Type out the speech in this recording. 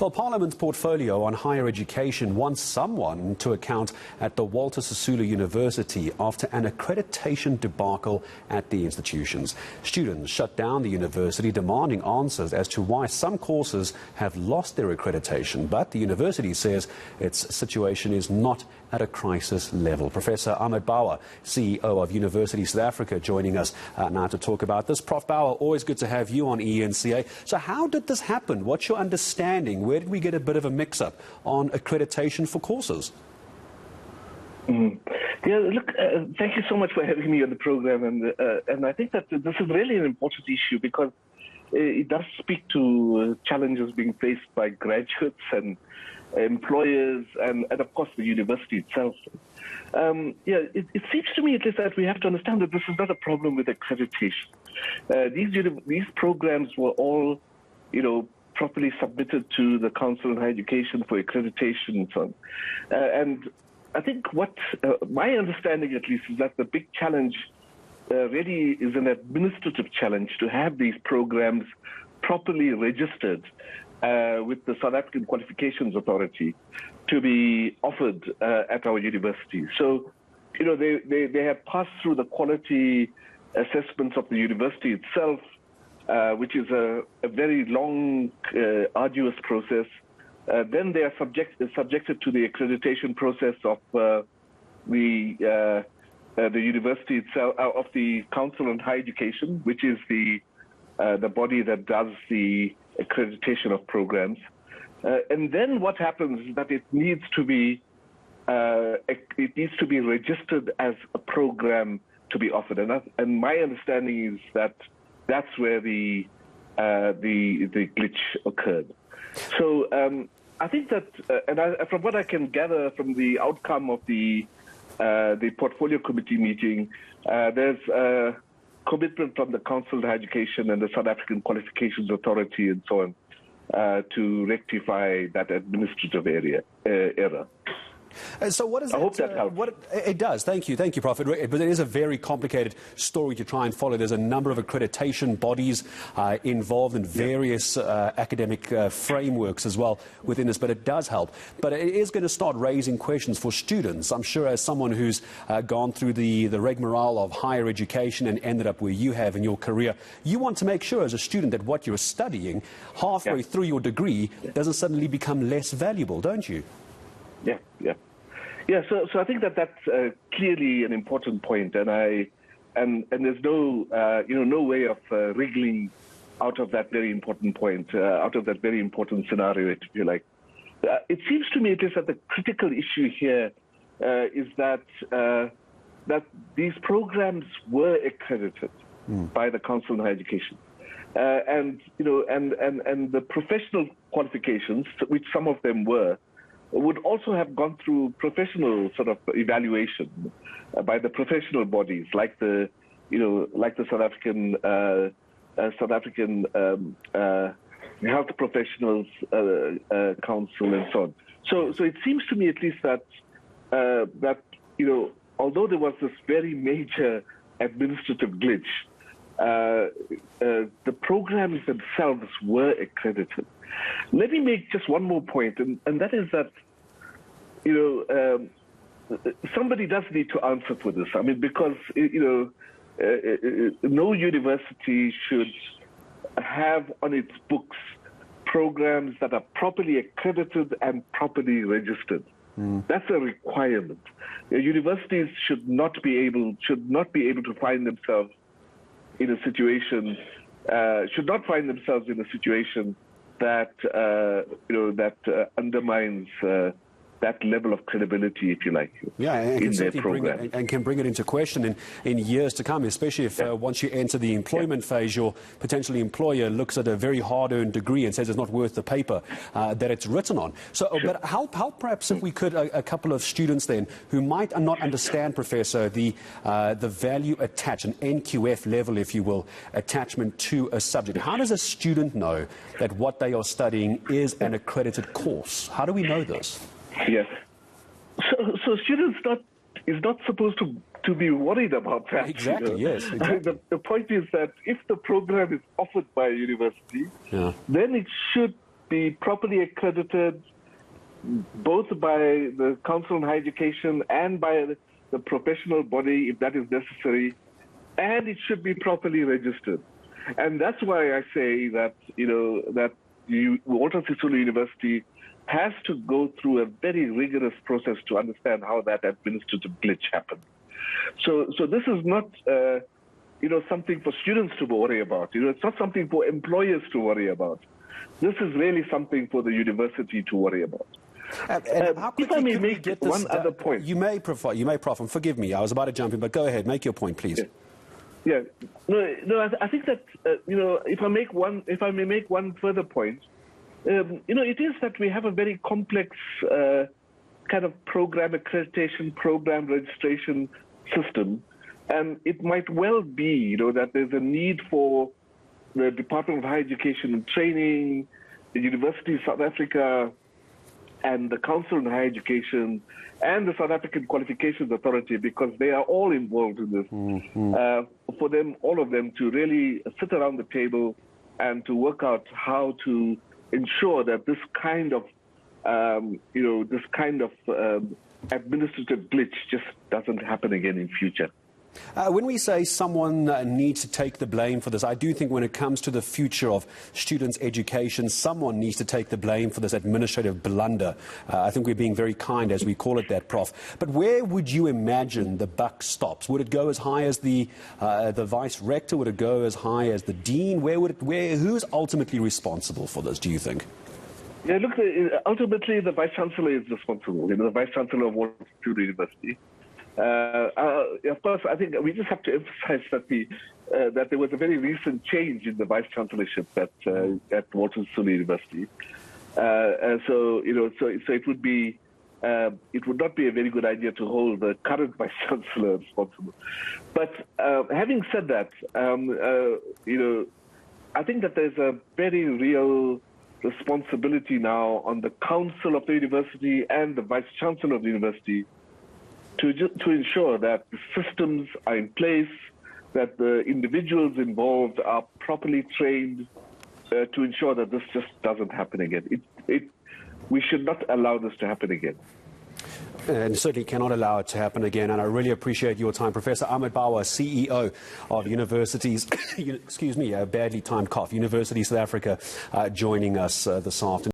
Well, Parliament's portfolio on higher education wants someone to account at the Walter Sisulu University after an accreditation debacle at the institutions. Students shut down the university demanding answers as to why some courses have lost their accreditation, but the university says its situation is not at a crisis level. Professor Ahmed Bawa, CEO of University South Africa, joining us now to talk about this. Prof. Bawa, always good to have you on ENCA. So how did this happen? What's your understanding? Where did we get a bit of a mix-up on accreditation for courses? Yeah, look, thank you so much for having me on the program. And I think that this is really an important issue because it does speak to challenges being faced by graduates and employers and of course, the university itself. It seems to me at least that we have to understand that this is not a problem with accreditation. These programs were all, properly submitted to the Council on Higher Education for accreditation and so on. And I think what my understanding at least is that the big challenge really is an administrative challenge to have these programs properly registered with the South African Qualifications Authority to be offered at our university. So, they have passed through the quality assessments of the university itself, which is a very long, arduous process. Then they are subjected to the accreditation process of the university itself, of the Council on Higher Education, which is the body that does the accreditation of programs. And then what happens is that it needs to be registered as a program to be offered. And my understanding is that that's where the glitch occurred. So I think that, from what I can gather from the outcome of the portfolio committee meeting, there's a commitment from the Council on Higher Education and the South African Qualifications Authority and so on to rectify that administrative error. So what is that? I hope that helps. It does. Thank you, Prof. But it is a very complicated story to try and follow. There's a number of accreditation bodies involved in various academic frameworks as well within this, but it does help. But it is going to start raising questions for students. I'm sure as someone who's gone through the rigmarole of higher education and ended up where you have in your career, you want to make sure as a student that what you're studying halfway through your degree doesn't suddenly become less valuable, don't you? So I think that that's clearly an important point, and there's no way of wriggling out of that very important point, out of that very important scenario, if you like. It seems to me at least that the critical issue here is that these programs were accredited by the Council on Higher Education, and the professional qualifications, which some of them were, would also have gone through professional sort of evaluation by the professional bodies, like the South African Health Professionals Council and so on. So it seems to me at least that although there was this very major administrative glitch, the programs themselves were accredited. Let me make just one more point, and that is that, somebody does need to answer for this. I mean, because, no university should have on its books programs that are properly accredited and properly registered. That's a requirement. Universities should not be able to find themselves in a situation, that undermines that level of credibility, if you like, in their program. And can bring it into question in years to come, especially if once you enter the employment phase, your potential employer looks at a very hard-earned degree and says it's not worth the paper that it's written on. So, but how perhaps if we could, a couple of students then who might not understand, Professor, the value attached, an NQF level, if you will, attachment to a subject. How does a student know that what they are studying is an accredited course? How do we know this? Yes. So students is not supposed to be worried about that. Exactly, yes. Exactly. The point is that if the program is offered by a university, then it should be properly accredited both by the Council on Higher Education and by the professional body, if that is necessary, and it should be properly registered. And that's why I say that, Walter Sisulu University has to go through a very rigorous process to understand how that administrative glitch happened. So this is not, something for students to worry about. It's not something for employers to worry about. This is really something for the university to worry about. And how quickly if I may could we make get this one other point. You may, Prof, and forgive me, I was about to jump in, but go ahead, make your point, please. Yeah. No, I think that, if I may make one further point, it is that we have a very complex kind of program accreditation, program registration system. And it might well be, that there's a need for the Department of Higher Education and Training, the University of South Africa, and the Council on Higher Education, and the South African Qualifications Authority, because they are all involved in this, for them, all of them, to really sit around the table and to work out how to ensure that this kind of, administrative glitch just doesn't happen again in future. When we say someone needs to take the blame for this, I do think when it comes to the future of students' education, someone needs to take the blame for this administrative blunder. I think we're being very kind as we call it that, Prof. But where would you imagine the buck stops? Would it go as high as the vice rector? Would it go as high as the dean? Who's ultimately responsible for this, do you think? Yeah, look, ultimately the vice chancellor is responsible. The vice chancellor of Walter Sisulu University. Of course, I think we just have to emphasize that there was a very recent change in the vice chancellorship at Walter Sisulu University. So it would not be a very good idea to hold the current vice chancellor responsible. But having said that, I think that there's a very real responsibility now on the council of the university and the vice chancellor of the university to ensure that the systems are in place, that the individuals involved are properly trained to ensure that this just doesn't happen again. We should not allow this to happen again. And certainly cannot allow it to happen again. And I really appreciate your time, Professor Ahmed Bawa, CEO of Universities, excuse me, a badly timed cough, University of South Africa, joining us this afternoon.